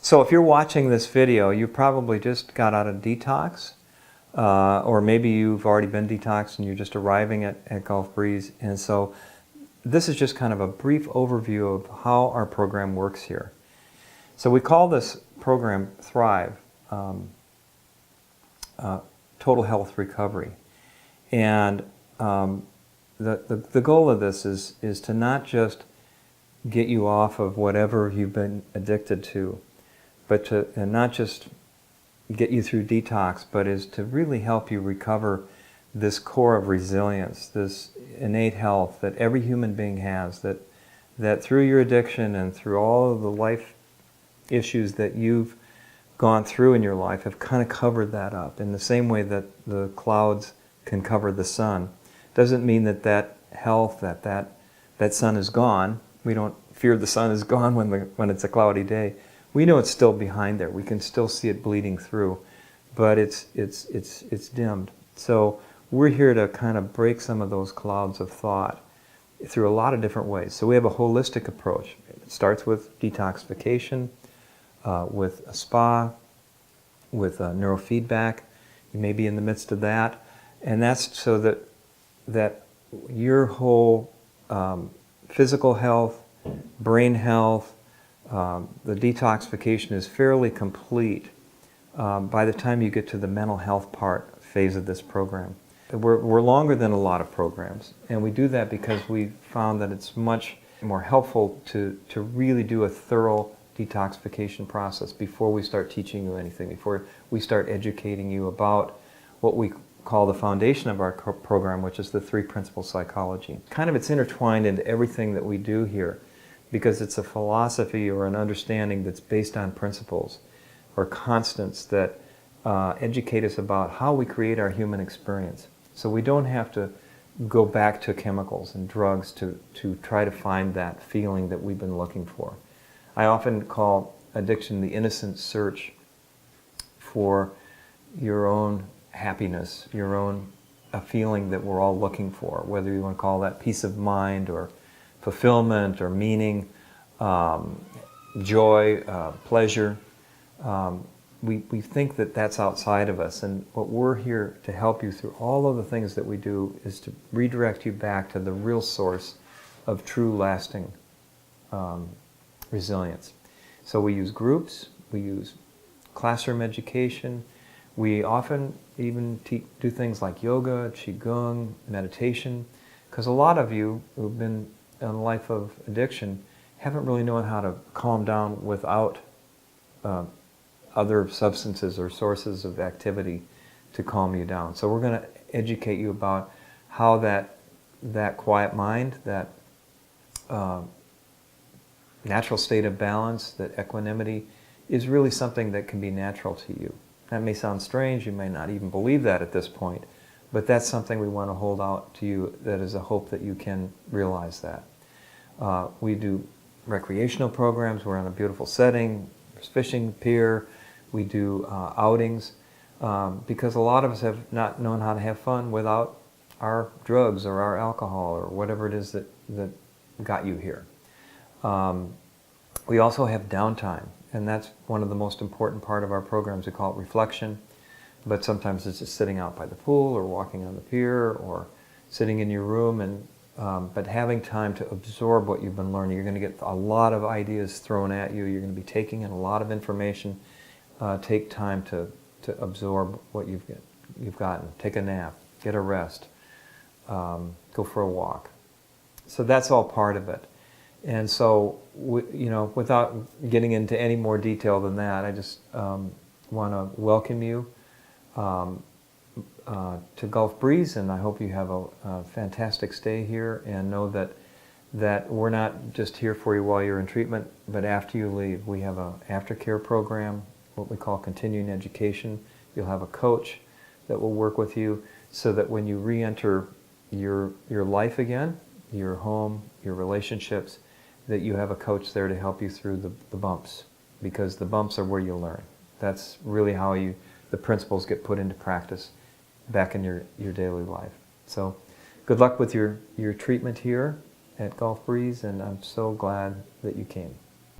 So if you're watching this video, you probably just got out of detox, or maybe you've already been detoxed and you're just arriving at Gulf Breeze. And so this is just kind of a brief overview of how our program works here. So we call this program Thrive, Total Health Recovery. And the goal of this is to not just get you off of whatever you've been addicted to, but to not just get you through detox, but is to really help you recover this core of resilience, this innate health that every human being has, that through your addiction and through all of the life issues that you've gone through in your life have kind of covered that up in the same way that the clouds can cover the sun. Doesn't mean that health, that sun is gone. We don't fear the sun is gone when it's a cloudy day. We know it's still behind there. We can still see it bleeding through, but it's dimmed. So we're here to kind of break some of those clouds of thought through a lot of different ways. So we have a holistic approach. It starts with detoxification, with a spa, with neurofeedback. You may be in the midst of that, and that's so that your whole physical health, brain health, the detoxification is fairly complete by the time you get to the mental health phase of this program. We're longer than a lot of programs, and we do that because we found that it's much more helpful to really do a thorough detoxification process before we start teaching you anything, before we start educating you about what we call the foundation of our program, which is the 3 principles psychology. It's intertwined into everything that we do here, because it's a philosophy or an understanding that's based on principles or constants that educate us about how we create our human experience. So we don't have to go back to chemicals and drugs to try to find that feeling that we've been looking for. I often call addiction the innocent search for your own happiness, a feeling that we're all looking for, whether you want to call that peace of mind or fulfillment or meaning, joy, pleasure. We think that that's outside of us, and what we're here to help you through all of the things that we do is to redirect you back to the real source of true lasting resilience. So we use groups, we use classroom education, we often even do things like yoga, qigong, meditation, because a lot of you who've been in a life of addiction haven't really known how to calm down without other substances or sources of activity to calm you down. So we're going to educate you about how that quiet mind, that natural state of balance, that equanimity, is really something that can be natural to you. That may sound strange, you may not even believe that at this point, but that's something we want to hold out to you, that is a hope that you can realize that. We do recreational programs, we're in a beautiful setting, there's fishing pier, we do outings, because a lot of us have not known how to have fun without our drugs or our alcohol or whatever it is that got you here. We also have downtime, and that's one of the most important part of our programs. We call it reflection, but sometimes it's just sitting out by the pool or walking on the pier or sitting in your room, and but having time to absorb what you've been learning. You're going to get a lot of ideas thrown at you. You're going to be taking in a lot of information. Take time to absorb what you've gotten. Take a nap, get a rest, go for a walk. So that's all part of it. And so, without getting into any more detail than that, I just want to welcome you to Gulf Breeze, and I hope you have a fantastic stay here, and know that we're not just here for you while you're in treatment, but after you leave. We have an aftercare program, what we call continuing education. You'll have a coach that will work with you so that when you re-enter your life again, your home, your relationships, that you have a coach there to help you through the bumps, because the bumps are where you learn. That's really how the principles get put into practice back in your daily life. So good luck with your treatment here at Gulf Breeze, and I'm so glad that you came.